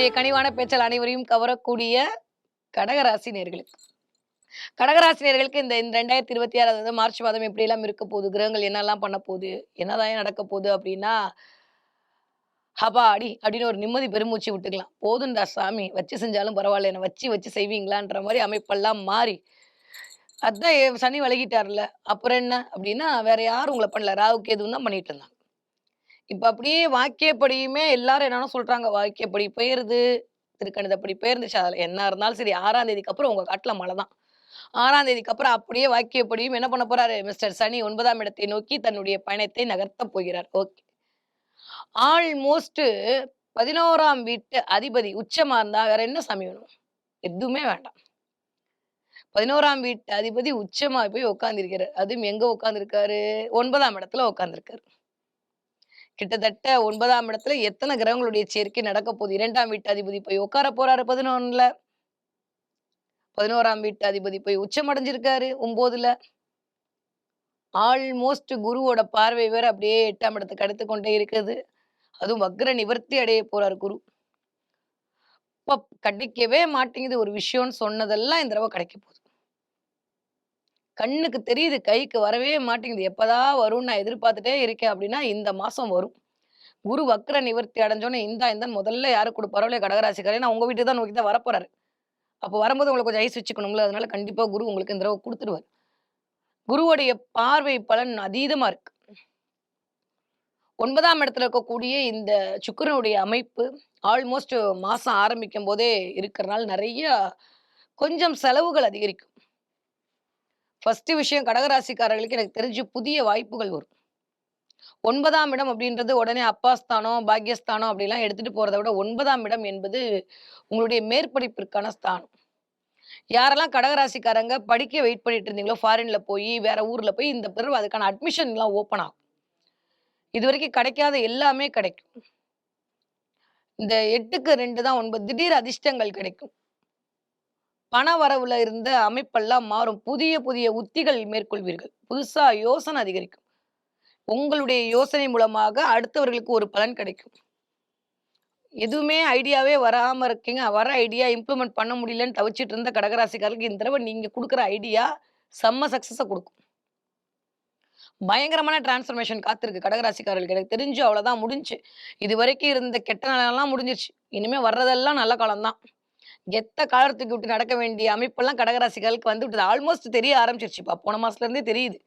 என்னுடைய கனிவான பேச்சால் அனைவரையும் கவரக்கூடிய கடகராசி நேர்களுக்கு இந்த 2026 அதாவது மார்ச் மாதம் எப்படியெல்லாம் இருக்க போகுது, கிரகங்கள் என்னெல்லாம் பண்ண போகுது, என்னதான் நடக்க போகுது அப்படின்னா, அடி அப்படின்னு ஒரு நிம்மதி பெருமூச்சு விட்டுக்கலாம். போதும்டா சாமி, வச்சு செஞ்சாலும் பரவாயில்ல, என்ன வச்சு வச்சு செய்வீங்களான்ற மாதிரி அமைப்பெல்லாம் மாறி, அதான் சனி விலகிட்டார்ல, அப்புறம் என்ன அப்படின்னா, வேற யாரும் உங்களை பண்ணல, ராகு கேதுவும் தான் பண்ணிட்டு இருந்தாங்க. இப்ப அப்படியே வாக்கியப்படியுமே எல்லாரும் என்னன்னு சொல்றாங்க, வாக்கியப்படி பெயருது, திருக்கணிதப்படி பெயர்ந்துச்சு. அதுல என்ன இருந்தாலும் சரி 6ஆம் தேதிக்கு அப்புறம் உங்க காட்டுல மழை தான். 6ஆம் தேதிக்கு அப்புறம் அப்படியே வாக்கியப்படியும் என்ன பண்ண போறாரு? மிஸ்டர் சனி 9ஆம் இடத்தை நோக்கி தன்னுடைய பயணத்தை நகர்த்தப் போகிறார். ஓகே. ஆல்மோஸ்ட் 11ஆம் வீட்டு அதிபதி உச்சமா இருந்தா வேற என்ன சாமி வேணும்? எதுவுமே வேண்டாம். 11ஆம் வீட்டு அதிபதி உச்சமா போய் உட்கார்ந்திருக்கிறார். அதுவும் எங்க உட்கார்ந்திருக்காரு? 9ஆம் இடத்துல உட்கார்ந்திருக்காரு. கிட்டத்தட்ட 9ஆம் இடத்துல எத்தனை கிரகங்களுடைய சேர்க்கை நடக்க போகுது? 2ஆம் வீட்டு அதிபதி போய் உட்கார போறாரு 11ல. 11ஆம் வீட்டு அதிபதி போய் உச்சம் அடைஞ்சிருக்காரு 9ல. ஆல்மோஸ்ட் குருவோட பார்வை வேற அப்படியே 8ஆம் இடத்துக்கு அடுத்து கொண்டே இருக்குது. அதுவும் வக்ர நிவர்த்தி அடைய போறாரு குரு. கிடைக்கவே மாட்டேங்குது ஒரு விஷயம்னு சொன்னதெல்லாம் இந்த தடவ கிடைக்க போகுது. கண்ணுக்கு தெரியுது, கைக்கு வரவே மாட்டேங்குது. எப்பதான் வரும்னு நான் எதிர்பார்த்துட்டே இருக்கேன் அப்படின்னா, இந்த மாசம் வரும். குரு வக்ர நிவர்த்தி அடைஞ்சோனே இந்தான்னு முதல்ல யாருக்கு குடுப்பாரோ இல்லையா கடகராசிக்காரர். ஏன்னா உங்க வீட்டுக்கு தான் நோக்கி தான் வரப்போறாரு. அப்போ வரும்போது உங்களுக்கு கொஞ்சம் ஐஸ் வச்சுக்கணும்ல. அதனால கண்டிப்பா குரு உங்களுக்கு இந்த தடவ குடுத்துருவாரு. குருவுடைய பார்வை பலன் அதீதமா இருக்கு. 9ஆம் இடத்துல இருக்கக்கூடிய இந்த சுக்கிரனுடைய அமைப்பு ஆல்மோஸ்ட் மாசம் ஆரம்பிக்கும் போதே இருக்கிறனால நெறைய கொஞ்சம் செலவுகள் அதிகரிக்கும். ஃபர்ஸ்ட் விஷயம் கடகராசிக்காரர்களுக்கு எனக்கு தெரிஞ்சு புதிய வாய்ப்புகள் வரும். 9ஆம் இடம் அப்படின்றது உடனே அப்பாஸ்தானம், பாக்கியஸ்தானம் அப்படிலாம் எடுத்துட்டு போறத விட 9ஆம் இடம் என்பது உங்களுடைய மேற்படிப்பிற்கான ஸ்தானம். யாரெல்லாம் கடகராசிக்காரங்க படிக்க வெயிட் பண்ணிட்டு இருந்தீங்களோ, ஃபாரின்ல போய், வேற ஊர்ல போய் இந்த தடவ அதுக்கான அட்மிஷன்லாம் ஓப்பன் ஆகும். இதுவரைக்கும் கிடைக்காத எல்லாமே கிடைக்கும். இந்த 8க்கு 2 தான் 9 திடீர் அதிர்ஷ்டங்கள் கிடைக்கும். பண வரவுல இருந்த அமைப்பெல்லாம் மாறும். புதிய புதிய உத்திகள் மேற்கொள்வீர்கள். புதுசா யோசனை அதிகரிக்கும். உங்களுடைய யோசனை மூலமாக அடுத்தவர்களுக்கு ஒரு பலன் கிடைக்கும். எதுவுமே ஐடியாவே வராம இருக்கீங்க. வர ஐடியா இம்ப்ளிமெண்ட் பண்ண முடியலன்னு தவிச்சிட்டு இருந்த கடகராசிக்காரர்களுக்கு இந்த தடவ நீங்க குடுக்குற ஐடியா செம்ம சக்சஸ குடுக்கும். பயங்கரமான டிரான்ஸ்ஃபர்மேஷன் காத்திருக்கு கடகராசிக்காரர்களுக்கு. எனக்கு தெரிஞ்சு அவ்வளோதான் முடிஞ்சுச்சு. இதுவரைக்கும் இருந்த கெட்ட நாளெல்லாம் முடிஞ்சிருச்சு. இனிமே வர்றதெல்லாம் நல்ல காலம் தான். கெத்த காலர தூக்கி விட்டு நடக்க வேண்டிய அமைப்பெல்லாம் கடகராசிக்காரர்களுக்கு வந்து விட்டது. ஆல்மோஸ்ட் தெரிய ஆரம்பிச்சிருச்சுப்பா. போன மாசத்துல இருந்தே தெரியுது.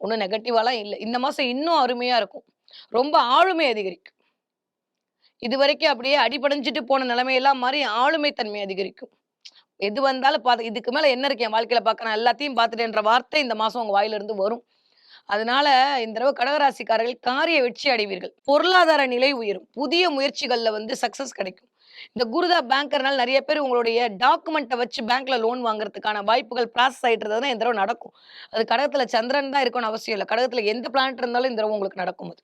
ஒண்ணும் நெகட்டிவாலாம் இல்ல. இந்த மாசம் இன்னும் அருமையா இருக்கும். ரொம்ப ஆளுமை அதிகரிக்கும். இதுவரைக்கும் அப்படியே அடிபணிஞ்சுட்டு போன நிலைமையெல்லாம் மாறி ஆளுமை தன்மை அதிகரிக்கும். எது வந்தாலும் இதுக்கு மேல என்ன இருக்கு என் வாழ்க்கையில பார்க்க நான் எல்லாத்தையும் பார்த்துட்டேன்ற வார்த்தை இந்த மாசம் உங்க வாயிலிருந்து வரும். அதனால இந்த தடவ கடகராசிக்காரர்கள் காரிய வெற்றி அடைவீர்கள். பொருளாதார நிலை உயரும். புதிய முயற்சிகள்ல வந்து சக்சஸ் கிடைக்கும். இந்த குருதா பேங்கர்னால நெறைய பேர் உங்களுடைய டாக்குமெண்ட்ட வச்சு பேங்க்ல லோன் வாங்குறதுக்கான வாய்ப்புகள் ப்ராசஸ் ஆயிட்டு இருந்ததுன்னா இந்த தடவ நடக்கும். அது கடகத்துல சந்திரன் தான் இருக்கணும்னு அவசியம் இல்ல. கடகத்துல எந்த பிளானட் இருந்தாலும் இந்த தடவ உங்களுக்கு நடக்கும் அது.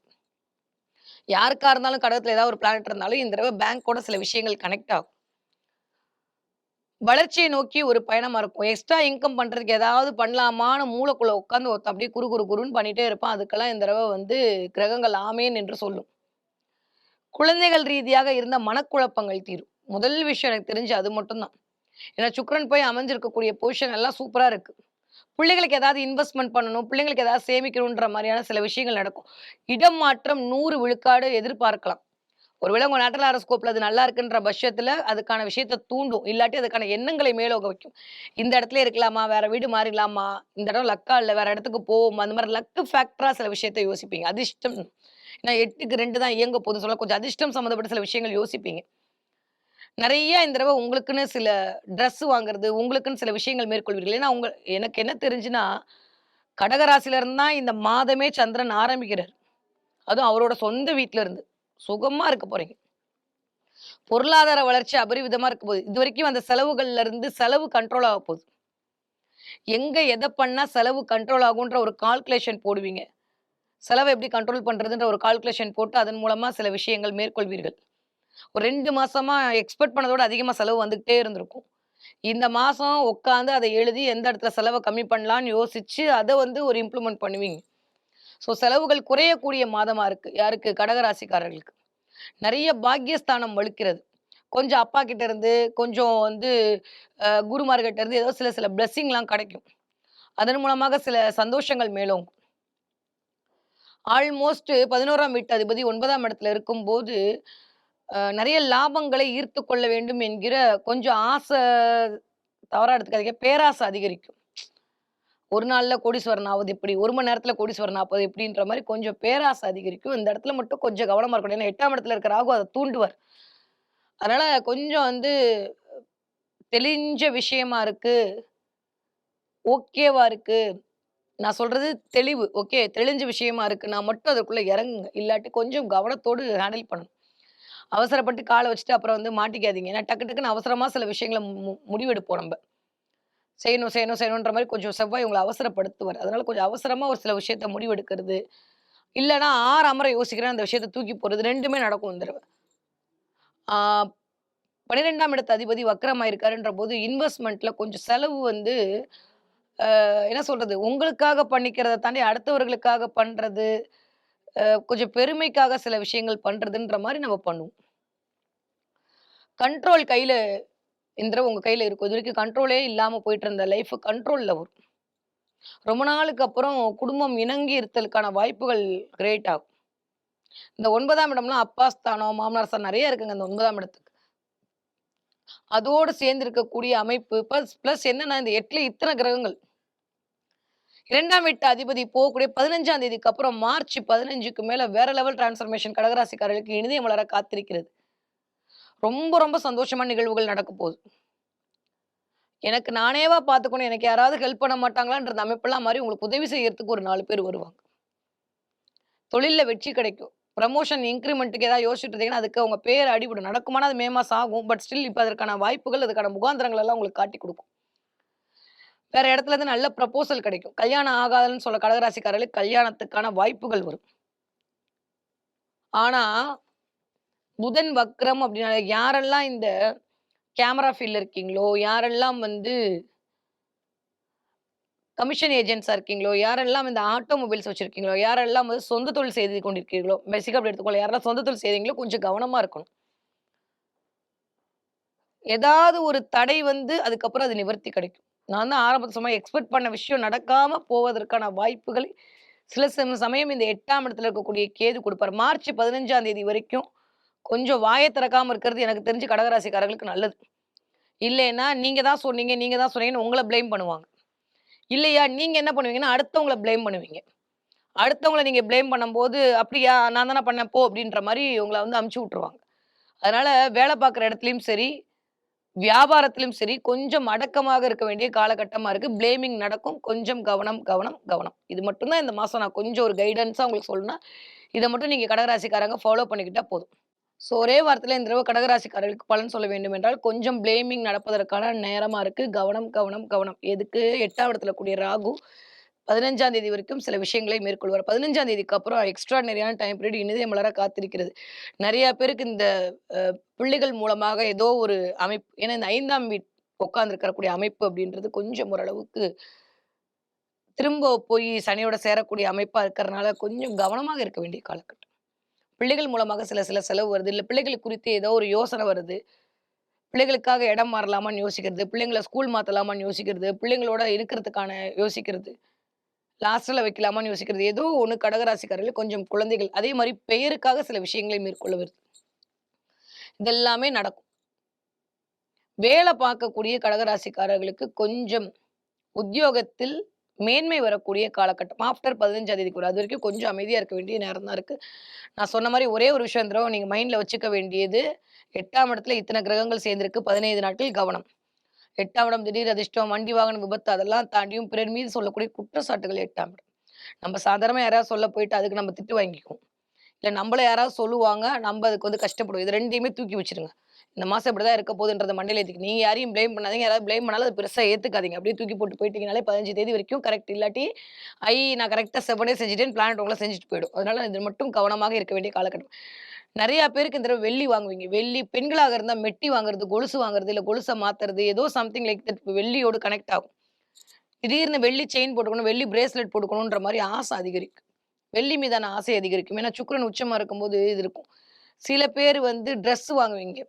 யாருக்கா இருந்தாலும் கடகத்துல ஏதாவது ஒரு பிளானட் இருந்தாலும் இந்த தடவ பேங்கோட சில விஷயங்கள் கனெக்ட் ஆகும். வளர்ச்சியை நோக்கி ஒரு பயணமா இருக்கும். எக்ஸ்ட்ரா இன்கம் பண்றதுக்கு ஏதாவது பண்ணலாமான்னு மூளைக்குள்ள உட்கார்ந்து ஒருத்தன் அப்படியே குறு குறு குறுன்னு பண்ணிட்டே இருப்பான். அதுக்கெல்லாம் இந்த தடவ வந்து கிரகங்கள் ஆமேன் என்று சொல்லும். குழந்தைகள் ரீதியாக இருந்த மனக்குழப்பங்கள் தீரும். முதல் விஷயம் எனக்கு தெரிஞ்சு அது மட்டும் தான். ஏன்னா சுக்கிரன் போய் அமைஞ்சிருக்கக்கூடிய பொசிஷன் எல்லாம் சூப்பரா இருக்கு. பிள்ளைகளுக்கு ஏதாவது இன்வெஸ்ட்மென்ட் பண்ணணும், பிள்ளைங்களுக்கு ஏதாவது சேமிக்கணுன்ற மாரியான சில விஷயங்கள் நடக்கும். இடம் மாற்றம் 100 விழுக்காடு எதிர்பார்க்கலாம். ஒருவேளை உங்க நேட்டல் ஹாரோஸ்கோப்ல அது நல்லா இருக்குன்ற பட்சத்துல அதுக்கான விஷயத்த தூண்டும். இல்லாட்டி அதுக்கான எண்ணங்களை மேலோங்க வைக்கும். இந்த இடத்திலேயே இருக்கலாமா? வேற வீடு மாறிடலாமா? இந்த இடம் லக்கா இல்ல. வேற இடத்துக்கு போவோமா? அந்த மாரி லக் ஃபேக்டரா சில விஷயத்த யோசிப்பீங்க. அதிர்ஷ்டம் ஏன்னா 8க்கு 2 தான் இயங்க போகுதுன்னு சொல்ல கொஞ்சம் அதிர்ஷ்டம் சம்மந்தப்பட்ட சில விஷயங்கள் யோசிப்பீங்க. நெறைய இந்த தடவ உங்களுக்குன்னு சில ட்ரெஸ் வாங்குறது, உங்களுக்குன்னு சில விஷயங்கள் மேற்கொள்வீர்கள். ஏன்னா எனக்கு என்ன தெரிஞ்சுன்னா, கடகராசில இருந்து தான் இந்த மாதமே சந்திரன் ஆரம்பிக்கிறார். அதுவும் அவரோட சொந்த வீட்ல இருந்து. சுகமா இருக்க போறீங்க. பொருளாதார வளர்ச்சி அபரிவிதமா இருக்க போகுது. இதுவரைக்கும் அந்த செலவுகள்ல இருந்து செலவு கண்ட்ரோல் ஆக போகுது. எங்க எத பண்ணா செலவு கண்ட்ரோல் ஆகுன்ற ஒரு கால்குலேஷன் போடுவீங்க. செலவ எப்படி கண்ட்ரோல் பண்றதுன்ற ஒரு கால்குலேஷன் போட்டு அதன் மூலமா சில விஷயங்கள் மேற்கொள்வீர்கள். ஒரு 2 மாசமா எக்ஸ்பெக்ட் பண்ணதோட அதிகமா செலவு வந்துகிட்டே இருந்திருக்கும். இந்த மாசம் உட்கார்ந்து அத எழுதி எந்த இடத்துல செலவ கம்மி பண்ணலான்னு யோசிச்சு, அத வந்து ஒரு இம்ப்ளிமெண்ட் பண்ணுவீங்க. செலவுகள் குறையக்கூடிய மாதமா இருக்கு. யாருக்கு? கடகராசிக்காரர்களுக்கு. நெறைய பாக்கியஸ்தானம் வலுக்கிறது. கொஞ்சம் அப்பா கிட்ட இருந்து, கொஞ்சம் வந்து குருமார்கிட்ட இருந்து ஏதோ சில சில பிளெஸ்ஸிங்லாம் கிடைக்கும். அதன் மூலமாக சில சந்தோஷங்கள் மேலோங்கும். ஆல்மோஸ்ட் 11ஆம் வீட்டு அதிபதி 9ஆம் இடத்துல இருக்கும்போது, நெறைய லாபங்களை ஈர்த்துக் கொள்ள வேண்டும் என்கிற கொஞ்சம் தவறா எடுத்துக்காதீங்க. பேராசை அதிகரிக்கும். ஒரு நாள்ல கோடீஸ்வரன் ஆவது எப்படி? 1 மணி நேரத்துல கோடீஸ்வரன் ஆவது எப்படின்ற மாரி கொஞ்சம் பேராசை அதிகரிக்கும். இந்த இடத்துல மட்டும் கொஞ்சம் கவனமா இருக்கணும். ஏன்னா 8ஆம் இடத்துல இருக்கிற ராகு அத தூண்டுவார். அதனால கொஞ்சம் வந்து தெளிஞ்ச விஷயமா இருக்கு. ஓகேவா இருக்கு. நான் சொல்றது தெளிவு. ஓகே. தெளிஞ்ச விஷயமா இருக்குன்னா மட்டும் அதுக்குள்ள இறங்குங்க. இல்லாட்டி கொஞ்சம் கவனத்தோடு ஹேண்டில் பண்ணணும். அவசரப்பட்டு கால வச்சுட்டு அப்புறம் வந்து மாட்டிக்காதீங்க. ஏன்னா டக்கு டக்குன்னு அவசரமா சில விஷயங்கள முடிவெடுப்போம் நம்ப. செய்யணும், செய்யணும், செய்யணுன்ற மாரி கொஞ்சம் செவ்வாய் உங்கள அவசரப்படுத்துவார். அதனால கொஞ்சம் அவசரமா ஒரு சில விஷயத்த முடிவெடுக்கிறது. இல்லன்னா ஆறாமற யோசிக்கிறேன் அந்த விஷயத்த தூக்கி போடுறது 2மே நடக்கும் இந்த தடவ. ஆ 12ஆம் இடத்து அதிபதி வக்ரமாயிருக்காருன்ற போது இன்வெஸ்ட்மென்ட்ல கொஞ்சம் செலவு வந்து என்ன சொல்றது? உங்களுக்காக பண்ணிக்கிறத தாண்டி அடுத்தவர்களுக்காக பண்றது, கொஞ்சம் பெருமைக்காக சில விஷயங்கள் பண்றதுன்ற மாரி நம்ம பண்ணுவோம். கண்ட்ரோல் கையில இந்த தடவ உங்க கையில இருக்கும். இதுவரைக்கும் கண்ட்ரோலே இல்லாம போயிட்டு இருந்த லைஃப் கண்ட்ரோல்ல வரும். ரொம்ப நாளுக்கு அப்புறம் குடும்பம் இணங்கி இருத்தலுக்கான வாய்ப்புகள் கிரியேட் ஆகும். இந்த 9ஆம் இடம்லாம் அப்பா ஸ்தானம், மாமனார் ஸ்தானம் நெறைய இருக்குங்க இந்த 9ஆம் இடத்துக்கு. அதோடு சேர்ந்து இருக்கக்கூடிய அமைப்பு பிளஸ் பிளஸ் என்னன்னா இந்த 8ல இத்தன கிரகங்கள். 2ஆம் வீட்டு அதிபதி போகக்கூடிய 15ஆம் தேதிக்கு அப்புறம் மார்ச் 15க்கு மேல வேற லெவல் டிரான்ஸ்ஃபர்மேஷன் கடகராசிக்காரர்களுக்கு இனிதே மலர காத்திருக்கிறது. ரொம்ப ரொம்ப சந்தோஷமான நிகழ்வுகள் நடக்க போகுது. எனக்கு நானேவா பார்த்துக்கணும். எனக்கு யாராவது ஹெல்ப் பண்ண மாட்டாங்களான்ற அமைப்பெல்லாம் மாறி உங்களுக்கு உதவி செய்யறதுக்கு ஒரு 4 பேர் வருவாங்க. தொழில்ல வெற்றி கிடைக்கும். பிரமோஷன் இன்கிரிமென்ட்க்கு ஏதாவது யோசிச்சுட்டு இருந்தீங்கன்னா, அதுக்கு உங்க பேர் அடிபடும். நடக்குமானா அது மே மாசம் ஆகும். பட் ஸ்டில் இப்ப அதற்கான வாய்ப்புகள், அதுக்கான முகாந்திரங்கள் எல்லாம் உங்களுக்கு காட்டிக் குடுக்கும். வேற இடத்துல இருந்து நல்ல ப்ரப்போசல் கிடைக்கும். கல்யாணம் ஆகாதுன்னு சொல்ல கடகராசிக்காரர்களுக்கு கல்யாணத்துக்கான வாய்ப்புகள் வரும். ஆனா, புதன் வக்ரம் அப்டின்னா யாரெல்லாம் இந்த கேமரா ஃபீல்ட்ல இருக்கீங்களோ, யாரெல்லாம் வந்து கமிஷன் ஏஜென்ட்ஸா இருக்கீங்களோ, யாரெல்லாம் இந்த ஆட்டோமொபைல்ஸ் வச்சிருக்கீங்களோ, யாரெல்லாம் வந்து சொந்த தொழில் செய்து கொண்டிருக்கிறீர்களோ, பேசிக்கா அப்படி எடுத்துக்கோங்க. யாரெல்லாம் சொந்த தொழில் செய்றீங்களோ கொஞ்சம் கவனமா இருக்கணும். ஏதாவது ஒரு தடை வந்து அதுக்கப்புறம் அது நிவர்த்தி கிடைக்கும். நான் தான் ஆரம்பத்துல சொன்ன எக்ஸ்பெக்ட் பண்ண விஷயம் நடக்காம போவதற்கான வாய்ப்புகளை சில சமயம் இந்த 8ஆம் இடத்துல இருக்கக்கூடிய கேது குடுப்பாரு. மார்ச் 15ஆம் தேதி வரைக்கும் கொஞ்சம் வாய திறக்காம இருக்கிறது எனக்கு தெரிஞ்சு கடகராசிக்காரர்களுக்கு நல்லது. இல்லைன்னா, நீங்க தான் சொன்னீங்க, நீங்க தான் சொன்னீங்கன்னு உங்கள ப்ளேம் பண்ணுவாங்க. இல்லையா, நீங்க என்ன பண்ணுவீங்கன்னா, அடுத்தவங்கள ப்ளேம் பண்ணுவீங்க. அடுத்தவங்கள நீங்க ப்ளேம் பண்ணும்போது, "அப்படியா நான் தானே பண்ணேன் போ" அப்படின்ற மாரி உங்கள வந்து அனுப்பிச்சு விட்டுருவாங்க. அதனால வேலை பார்க்குற இடத்துலயும் சரி, வியாபாரத்திலும் சரி, கொஞ்சம் அடக்கமாக இருக்க வேண்டிய காலகட்டமா இருக்கு. ப்ளேமிங் நடக்கும். கொஞ்சம் கவனம், கவனம், கவனம். இது மட்டும் தான் இந்த மாசம் நான் கொஞ்சம் ஒரு கைடன்ஸா உங்களுக்கு சொல்லணும்னா, இத மட்டும் நீங்க கடகராசிக்காரங்க ஃபாலோ பண்ணிக்கிட்டா போதும். ஸோ ஒரே வாரத்துல இந்த தடவ கடகராசிக்காரர்களுக்கு பலன் சொல்ல வேண்டும் என்றால், கொஞ்சம் ப்ளேமிங் நடப்பதற்கான நேரமா இருக்கு. கவனம், கவனம், கவனம். எதுக்கு 8ஆம் இடத்துல கூடிய ராகு 15ஆம் தேதி வரைக்கும் சில விஷயங்களை மேற்கொள்வார். 15ஆம் தேதிக்கு அப்புறம் எக்ஸ்ட்ரார்டினரியான டைம் பீரியட் இனிதே மலர காத்திருக்கிறது. நெறைய பேருக்கு இந்த அ பிள்ளைகள் மூலமாக ஏதோ ஒரு அமைப்பு ஏன்னா இந்த 5ஆம் உட்கார்ந்திருக்கக்கூடிய அமைப்பு அப்படின்றது கொஞ்சம் ஓரளவுக்கு திரும்ப போய் சனியோட சேரக்கூடிய அமைப்பா இருக்கிறனால, கொஞ்சம் கவனமாக இருக்க வேண்டிய காலகட்டம். பிள்ளைகள் மூலமாக சில சில செலவு வருது. இல்ல பிள்ளைகள் குறித்து ஏதோ ஒரு யோசனை வருது. பிள்ளைகளுக்காக இடம் மாறலாமான்னு யோசிக்கிறது. பிள்ளைங்கள ஸ்கூல் மாத்தலாமான்னு யோசிக்கிறது. பிள்ளைங்களோட இருக்கிறதுக்கான யோசிக்கிறது. லாஸ்ட்ல வைக்கலாமான்னு யோசிக்கிறது. ஏதோ ஒண்ணு கடகராசிக்காரர்கள் கொஞ்சம் குழந்தைகள். அதே மாரி பெயருக்காக சில விஷயங்களை மேற்கொள்ள வருது. இதெல்லாமே நடக்கும். வேலை பார்க்கக்கூடிய கடகராசிக்காரர்களுக்கு கொஞ்சம் உத்தியோகத்தில் மேன்மை வரக்கூடிய காலகட்டம். ஆஃப்டர் 15ஆம் தேதிக்கு வரும். அதுவரைக்கும் கொஞ்சம் அமைதியா இருக்க வேண்டிய நேரம் தான் இருக்கு. நான் சொன்ன மாரி ஒரே ஒரு விஷயம் இந்த தடவ நீங்க மைண்ட்ல வச்சுக்க வேண்டியது, 8ஆம் இடத்துல இத்தன கிரகங்கள் சேர்ந்திருக்கு. 15 நாட்கள் கவனம். 8ஆம் இடம் திடீர் அதிர்ஷ்டம், வண்டி வாகன விபத்து அதெல்லாம் தாண்டியும் பிறர் மீது சொல்லக்கூடிய குற்றச்சாட்டுகள் 8ஆம் இடம். நம்ம சாதாரணமா யாராவது சொல்ல போயிட்டு அதுக்கு நம்ம திட்டு வாங்கிக்குவோம். இல்ல நம்மள யாராவது சொல்லுவாங்க, நம்ம அதுக்கு வந்து கஷ்டப்படுவோம். இது 2யுமே தூக்கி வச்சுருங்க. இந்த மாசம் இப்படிதான் இருக்க போதுன்றத மண்டையில ஏத்திக்க நீங்க யாரையும் ப்ளேம் பண்ணாதீங்க. யாராவது ப்ளேம் பண்ணாலும் அத பெருசா ஏத்துக்காதீங்க. அப்படியே தூக்கி போட்டு போயிட்டீங்கனாலே 15 தேதி வரைக்கும் கரெக்ட். இல்லாட்டி, நான் கரெக்ட்டா செவ்வனே செஞ்சுட்டேன்னு பிளானட் உங்கள செஞ்சுட்டு போயிடும். அதனால இது மட்டும் கவனமாக இருக்க வேண்டிய காலகட்டம். நெறைய பேருக்கு இந்த தடவ வெள்ளி வாங்குவீங்க. வெள்ளி பெண்களாக இருந்தா மெட்டி வாங்குறது, கொலுசு வாங்குறது, இல்ல கொலுச மாத்துறது, ஏதோ சம்திங் லைக் தட் வெள்ளியோடு கனெக்ட் ஆகும். திடீர்னு வெள்ளி செயின் போட்டுக்கணும், வெள்ளி பிரேஸ்லெட் போட்டுக்கணுன்ற மாரி ஆசை அதிகரிக்கும். வெள்ளி மீதான ஆசை அதிகரிக்கும். ஏன்னா சுக்கிரன் உச்சமா இருக்கும்போது இது இருக்கும். சில பேர் வந்து ட்ரெஸ் வாங்குவீங்க.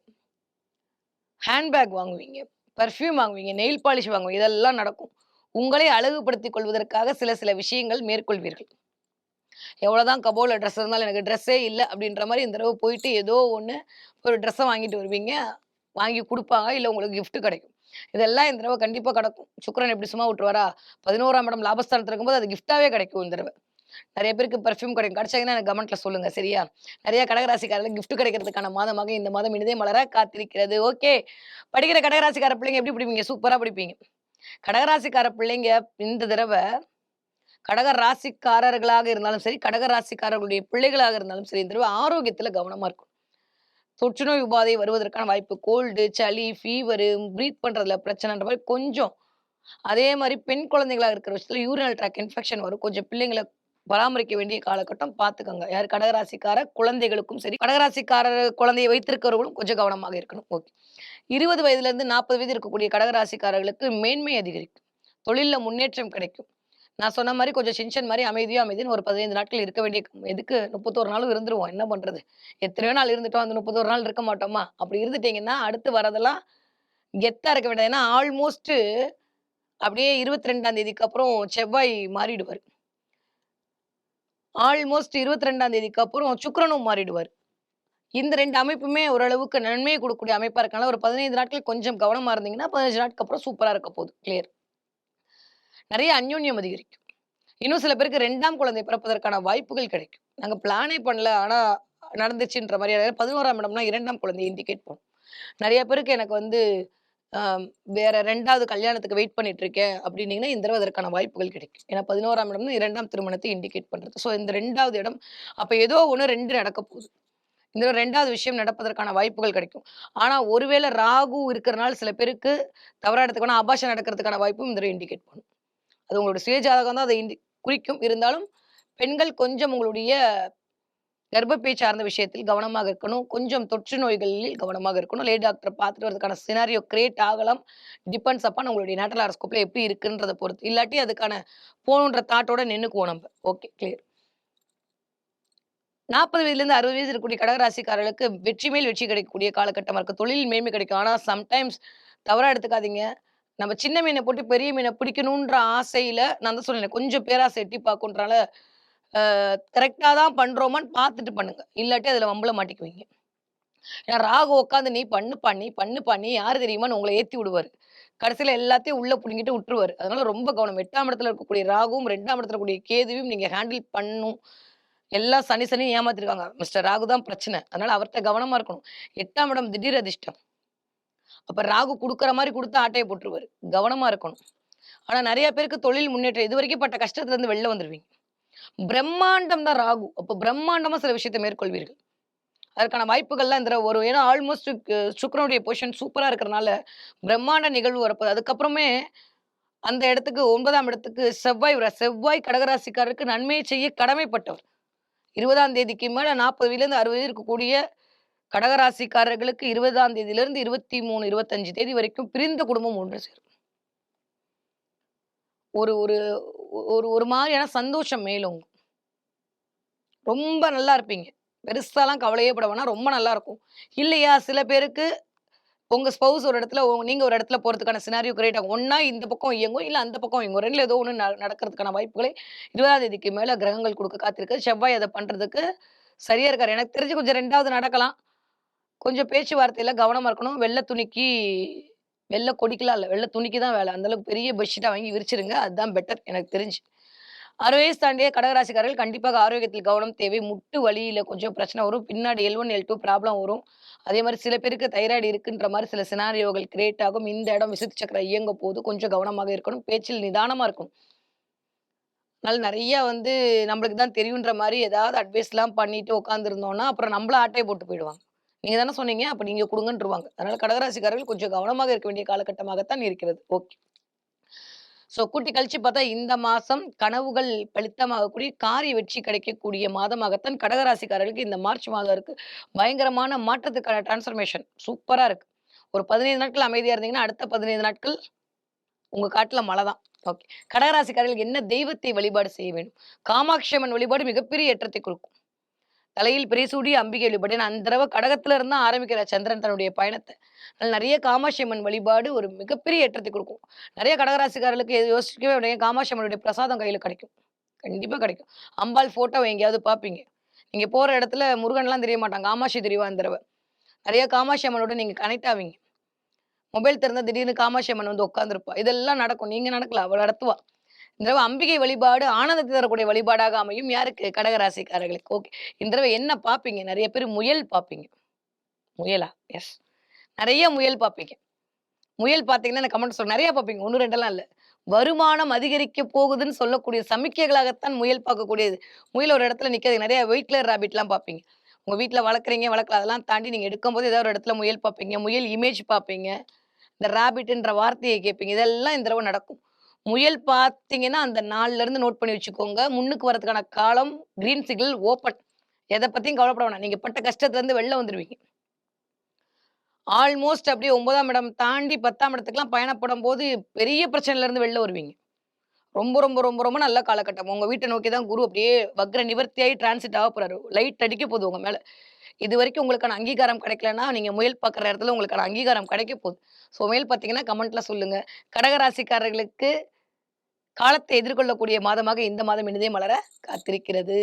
ஹேண்ட்பேக் வாங்குவீங்க, பெர்ஃப்யூம் வாங்குவீங்க, நெயில் பாலிஷ் வாங்குவீங்க. இதெல்லாம் நடக்கும். உங்களை அழகுபடுத்திக் கொள்வதற்காக சில சில விஷயங்கள் மேற்கொள்வீர்கள். எவ்வளோதான் கபோர்ட்ல ட்ரெஸ் இருந்தாலும் எனக்கு ட்ரெஸ்ஸே இல்ல அப்படின்ற மாரி இந்த தடவ போயிட்டு ஏதோ ஒண்ணு ஒரு ட்ரெஸ்ஸ வாங்கிட்டு வருவீங்க. வாங்கி குடுப்பாங்க. இல்ல உங்களுக்கு கிஃப்ட் கிடைக்கும். இதெல்லாம் இந்த தடவ கண்டிப்பா நடக்கும். சுக்கிரன் எப்படி சும்மா விட்டுருவாரா? 11ஆம் இடம் லாபஸ்தானத்துல இருக்கும்போது அது கிஃப்ட்டாவே கிடைக்கும் இந்த தடவ. நெறைய பேருக்கு பெர்ஃப்யூம் கிடைக்கும். கிடைச்சதுன்னா எனக்கு கமெண்ட்ல சொல்லுங்க. சரியா? நெறைய கடகராசிக்காரர்களுக்கு கிஃப்ட் கிடைக்கிறதுக்கான மாதமாக இந்த மாதம் இனிதே மலர காத்திருக்கிறது. ஓகே. படிக்கிற கடகராசிக்கார பிள்ளைங்க எப்படி படிப்பீங்க? சூப்பரா படிப்பீங்க. கடகராசிக்கார பிள்ளைங்க இந்த தடவ கடக ராசிக்காரர்களாக இருந்தாலும் சரி, கடக ராசிக்காரர்களுடைய பிள்ளைகளாக இருந்தாலும் சரி, இந்த தடவ ஆரோக்கியத்துல கவனமா இருக்கணும். தொற்றுநோய் உபாதை வருவதற்கான வாய்ப்பு. கோல்டு, சளி, ஃபீவரு, பிரீத் பண்றதுல பிரச்சனைன்ற மாரி கொஞ்சம். அதே மாரி பெண் குழந்தைகளா இருக்கிற பட்சத்தில யூரினல் ட்ராக் இன்ஃபெக்ஷன் வரும். கொஞ்சம் பிள்ளைங்கள பராமரிக்க வேண்டிய காலகட்டம் பார்த்துக்கங்க. யார் கடகராசிக்கார குழந்தைகளுக்கும் சரி, கடகராசிக்காரர் குழந்தையை வைத்திருக்கிறவர்களும் கொஞ்சம் கவனமாக இருக்கணும். ஓகே. 20 வயதிலிருந்து 40 வயது இருக்கக்கூடிய கடகராசிக்காரர்களுக்கு மேன்மை அதிகரிக்கும். தொழில்ல முன்னேற்றம் கிடைக்கும். நான் சொன்ன மாரி கொஞ்சம் சின்சன் மாரி அமைதின்னு ஒரு 15 நாட்கள் இருக்க வேண்டிய எதுக்கு 31 நாளும் இருந்துருவோம். என்ன பண்றது? எத்தனையோ நாள் இருந்துட்டோம். அந்த 31 நாள் இருக்க மாட்டோமா? அப்படி இருந்துட்டீங்கன்னா, அடுத்து வரதெல்லாம் கெத்தா இருக்க வேண்டியது. ஏன்னா ஆல்மோஸ்ட் அப்படியே 22ஆம் தேதிக்கு அப்புறம் செவ்வாய் மாறிடுவாரு. ஆல்மோஸ்ட் 22ஆம் தேதிக்கு அப்புறம் சுக்கிரனும் மாறிடுவாரு. இந்த 2 அமைப்புமே ஓரளவுக்கு நன்மைய குடுக்கக்கூடிய அமைப்பா இருக்கனால, ஒரு 15 நாட்கள் கொஞ்சம் கவனமா இருந்தீங்கன்னா, 15 நாட்களுக்கு அப்புறம் சூப்பரா இருக்க போகுது. கிளியர். நெறைய அந்யோன்யம் அதிகரிக்கும். இன்னும் சில பேருக்கு 2ஆம் குழந்தை பிறப்பதற்கான வாய்ப்புகள் கிடைக்கும். நாங்க பிளானே பண்ணல. ஆனா நடந்துச்சுன்ற மாரி. 11ஆம் இடம்னா 2ஆம் குழந்தைய இண்டிகேட் பண்ணும். நெறைய பேருக்கு எனக்கு வந்து அ வேற 2வது கல்யாணத்துக்கு வெயிட் பண்ணிட்டு இருக்கேன் அப்டின்னீங்கன்னா, இந்த தடவ அதற்கான வாய்ப்புகள் கிடைக்கும். ஏன்னா 11ஆம் இடம்னா 2ஆம் திருமணத்தை இண்டிகேட் பண்றது. ஸோ இந்த 2வது இடம் அப்ப ஏதோ ஒண்ணு 2 நடக்க போகுது. இந்த 2வது விஷயம் நடப்பதற்கான வாய்ப்புகள் கிடைக்கும். ஆனா ஒருவேள ராகு இருக்கிறனால சில பேருக்கு தவறா எடுத்துக்கணும் அபார்ஷன் நடக்கிறதுக்கான வாய்ப்பும் இந்த தடவ இண்டிகேட் பண்ணும். அது உங்களோட சுய ஜாதகம் தான் அத குறிக்கும். இருந்தாலும் பெண்கள் கொஞ்சம் உங்களுடைய கர்ப்பப்பை சார்ந்த விஷயத்தில் கவனமாக இருக்கணும். கொஞ்சம் தொற்று நோய்களில் கவனமாக இருக்கணும். லே டாக்டர பார்த்துட்டு வரதுக்கான சினாரியோ கிரியேட் ஆகலாம். டிபெண்ட்ஸ் அப்பான் உங்களுடைய நேட்டல் ஹாரோஸ்கோப்ல எப்படி இருக்குன்றத பொறுத்து. இல்லாட்டி அதுக்கான போணுன்ற தாட்டோட நின்னுக்குவோம் நம்ப. Okay clear. 40 வயதிலிருந்து 60 வயது இருக்கக்கூடிய கடகராசிக்காரர்களுக்கு வெற்றி மேல் வெற்றி கிடைக்கக்கூடிய காலகட்டமா இருக்கு. தொழில் மேன்மை கிடைக்கும். ஆனா சம்டைம்ஸ் தவறா எடுத்துக்காதீங்க. நம்ம சின்ன மீன போட்டு பெரிய மீன பிடிக்கணுன்ற ஆசையில நான் தான் சொன்னேனே கொஞ்சம் பேராசை எட்டி பார்க்குன்றனால கரெக்ட்டா தான் பண்றோமான்னு பார்த்துட்டு பண்ணுங்க. இல்லாட்டி அதுல வம்புல மாட்டிக்குவீங்க. ஏன்னா ராகு உட்காந்து நீ பண்ணுப்பா, நீ பண்ணுப்பா, நீ யாரு தெரியுமான்னு உங்கள ஏத்தி விடுவாரு. கடைசியில எல்லாத்தையும் உள்ள புடுங்கிட்டு விட்டுருவாரு. அதனால ரொம்ப கவனம். 8ஆம் இடத்துல இருக்கக்கூடிய ராகுவும், 2ஆம் இடத்துல இருக்கக்கூடிய கேதுவையும் நீங்க ஹேண்டில் பண்ணும். எல்லாம் சனி சனின்னு ஏமாத்திருக்காங்க. மிஸ்டர் ராகு தான் பிரச்சனை. அதனால அவர்ட்ட கவனமா இருக்கணும். 8ஆம் இடம் திடீர் அதிர்ஷ்டம். அப்ப ராகு குடுக்குற மாரி குடுத்து ஆட்டைய போட்டுருவாரு. கவனமா இருக்கணும். ஆனா நெறைய பேருக்கு தொழில் முன்னேற்றம் இதுவரைக்கும் பட்ட கஷ்டத்துல இருந்து வெளில வந்துருவீங்க. பிரம்மாண்டம் தான் ராகு. அப்ப பிரம்மாண்டமா சில விஷயத்த மேற்கொள்வீர்கள். அதற்கான வாய்ப்புகள்லாம் இந்த தடவ வரும். ஏன்னா ஆல்மோஸ்ட் சுக்கிரனுடைய பொசிஷன் சூப்பரா இருக்கிறனால, பிரம்மாண்ட நிகழ்வு வரப்போது. அதுக்கப்புறமே அந்த இடத்துக்கு 9ஆம் இடத்துக்கு செவ்வாய் செவ்வாய் கடகராசிக்காரருக்கு நன்மையை செய்ய கடமைப்பட்டவர். 20ஆம் தேதிக்கு மேல 40 வயதிலிருந்து 60 வயது இருக்கக்கூடிய கடகராசிக்காரர்களுக்கு 20ஆம் தேதியிலிருந்து 23, 25 தேதி வரைக்கும் பிரிந்த குடும்பம் ஒன்று சேரும். ஒரு ஒரு ஒரு ஒரு மாரியான சந்தோஷம் மேலோங்கும். ரொம்ப நல்லா இருப்பீங்க. பெருசாலாம் கவலையே பட வேணாம். ரொம்ப நல்லா இருக்கும். இல்லையா சில பேருக்கு உங்க ஸ்பௌஸ் ஒரு இடத்துல, நீங்க ஒரு இடத்துல போறதுக்கான சினாரியோ கிரியேட் ஆகும். ஒண்ணா இந்த பக்கம் இயங்கும், இல்ல அந்த பக்கம் இயங்கும். 2ல ஏதோ ஒண்ணு நடக்கிறதுக்கான வாய்ப்புகளை 20ஆம் தேதிக்கு மேல கிரகங்கள் குடுக்க காத்திருக்கு. செவ்வாய் அத பண்றதுக்கு சரியா இருக்காரு. எனக்கு தெரிஞ்சு கொஞ்சம் 2வது நடக்கலாம். கொஞ்சம் பேச்சுவார்த்தையில கவனமா இருக்கணும். வெள்ள துணிக்கு வெள்ள கொடிக்கலாம் இல்ல. வெள்ள துணிக்கு தான் வேல. அந்த அளவுக்கு பெரிய பெட்ஷீட்டா வாங்கி விரிச்சிருங்க. அதுதான் பெட்டர் எனக்கு தெரிஞ்சு. 60 வயசு தாண்டிய கடகராசிக்காரர்கள் கண்டிப்பாக ஆரோக்கியத்தில் கவனம் தேவை. முட்டு வலியில கொஞ்சம் பிரச்சனை வரும். பின்னாடி L1, L2 ப்ராப்ளம் வரும். அதே மாரி சில பேருக்கு தைராய்டு இருக்குன்ற மாரி சில சினாரியோகள் கிரியேட் ஆகும். இந்த இடம் விசுத்தி சக்கரம் இயங்க போது கொஞ்சம் கவனமாக இருக்கணும். பேச்சில் நிதானமா இருக்கணும். அதனால நெறைய வந்து நம்மளுக்கு தான் தெரியுன்ற மாரி ஏதாவது அட்வைஸ்லாம் பண்ணிட்டு உட்கார்ந்திருந்தோம்னா, அப்புறம் நம்மள ஆட்டைய போட்டு போயிடுவாங்க. நீங்க தானே சொன்னீங்க, அப்ப நீங்க குடுங்கன்ருவாங்க. அதனால கடகராசிக்காரர்கள் கொஞ்சம் கவனமாக இருக்க வேண்டிய காலகட்டமாகத்தான் இருக்கிறது. ஓகே. ஸோ கூட்டி கழிச்சு பார்த்தா, இந்த மாசம் கனவுகள் பலித்தமாகக்கூடிய காரிய வெற்றி கிடைக்கக்கூடிய மாதமாகத்தான் கடகராசிக்காரர்களுக்கு இந்த மார்ச் மாதம் இருக்கு. பயங்கரமான மாற்றத்துக்கான டிரான்ஸ்ஃபர்மேஷன் சூப்பரா இருக்கு. ஒரு 15 நாட்கள் அமைதியா இருந்தீங்கன்னா, அடுத்த 15 நாட்கள் உங்க காட்டுல மழை தான். ஓகே. கடகராசிக்காரர்கள் என்ன தெய்வத்தை வழிபாடு செய்ய வேண்டும்? காமாட்சி அம்மன் வழிபாடு மிகப்பெரிய ஏற்றத்தை கொடுக்கும். தலையில் பிறைசூடி அம்பிகை வழிபாடு. ஏன்னா அந்த தடவ கடகத்துல இருந்து தான் ஆரம்பிக்கிறார் சந்திரன் தன்னுடைய பயணத்த. அதனால நெறைய காமாட்சி அம்மன் வழிபாடு ஒரு மிகப்பெரிய ஏற்றத்தை குடுக்கும். நெறைய கடகராசிக்காரர்களுக்கு யோசிக்கவே வேண்டிய காமாட்சி அம்மனுடைய பிரசாதம் கையில கிடைக்கும். கண்டிப்பா கிடைக்கும். அம்பாள் ஃபோட்டோவ எங்கேயாவது பார்ப்பீங்க. நீங்க போற இடத்துல முருகன்லாம் தெரிய மாட்டாங்க. காமாட்சி தெரிவா இந்த தடவ. நெறைய காமாட்சி அம்மனோட நீங்க கனெக்ட் ஆவீங்க. மொபைல் திறந்தா திடீர்னு காமாட்சி அம்மன் வந்து உட்கார்ந்திருப்பா. இதெல்லாம் நடக்கும். நீங்க நடக்கல. அவ நடத்துவா. இந்த தடவ அம்பிகை வழிபாடு ஆனந்தத்தை தரக்கூடிய வழிபாடாக அமையும். யாருக்கு? கடகராசிக்காரர்களுக்கு. ஓகே. இந்த தடவ என்ன பார்ப்பீங்க? நெறைய பேரு முயல் பார்ப்பீங்க. முயலா? எஸ். நெறைய முயல் பார்ப்பீங்க. முயல் பார்த்தீங்கன்னா, எனக்கு கமெண்ட் சொல்ல நெறைய பார்ப்பீங்க. 1, 2லாம் இல்ல. வருமானம் அதிகரிக்க போகுதுன்னு சொல்லக்கூடிய சமிக்கைகளாகத்தான் முயல் பார்க்கக்கூடியது. முயல் ஒரு இடத்துல நிக்காது. நெறைய ஒயிட் கலர் ராபிட்லாம் பார்ப்பீங்க. உங்க வீட்ல வளர்க்குறீங்க, வளர்க்கல அதெல்லாம் தாண்டி நீங்க எடுக்கும்போது ஏதாவது ஒரு இடத்துல முயல் பார்ப்பீங்க. முயல் இமேஜ் பார்ப்பீங்க. இந்த ராபிட்ன்ற வார்த்தைய கேட்பீங்க. இதெல்லாம் இந்த தடவ நடக்கும். முயல் பார்த்தீங்கன்னா, அந்த நாள்லருந்து நோட் பண்ணி வச்சுக்கோங்க. முன்னுக்கு வரதுக்கான காலம் கிரீன் சிக்னல் ஓப்பன். எத பத்தியும் கவலைப்பட வேணாம். நீங்க பட்ட கஷ்டத்துலருந்து வெளில வந்துருவீங்க. ஆல்மோஸ்ட் அப்படியே 9ஆம் இடம் தாண்டி 10ஆம் இடத்துக்குலாம் பயணப்படும்போது, பெரிய பிரச்சனையிலருந்து வெளில வருவீங்க. ரொம்ப, ரொம்ப, ரொம்ப, ரொம்ப நல்ல காலகட்டம். உங்க வீட்ட நோக்கி தான் குரு அப்படியே வக்ர நிவர்த்தியாயி டிரான்சிட் ஆக போறாரு. லைட் அடிக்க போகுது உங்க மேல. இதுவரைக்கும் உங்களுக்கான அங்கீகாரம் கிடைக்கலன்னா, நீங்க முயல் பார்க்குற இடத்துல உங்களுக்கான அங்கீகாரம் கிடைக்க போகுது. ஸோ முயல் பார்த்தீங்கன்னா, கமெண்ட்ல சொல்லுங்க. கடகராசிக்காரர்களுக்கு காலத்தை எதிர்கொள்ளக்கூடிய மாதமாக இந்த மாதம் இனிதே மலர காத்திருக்கிறது.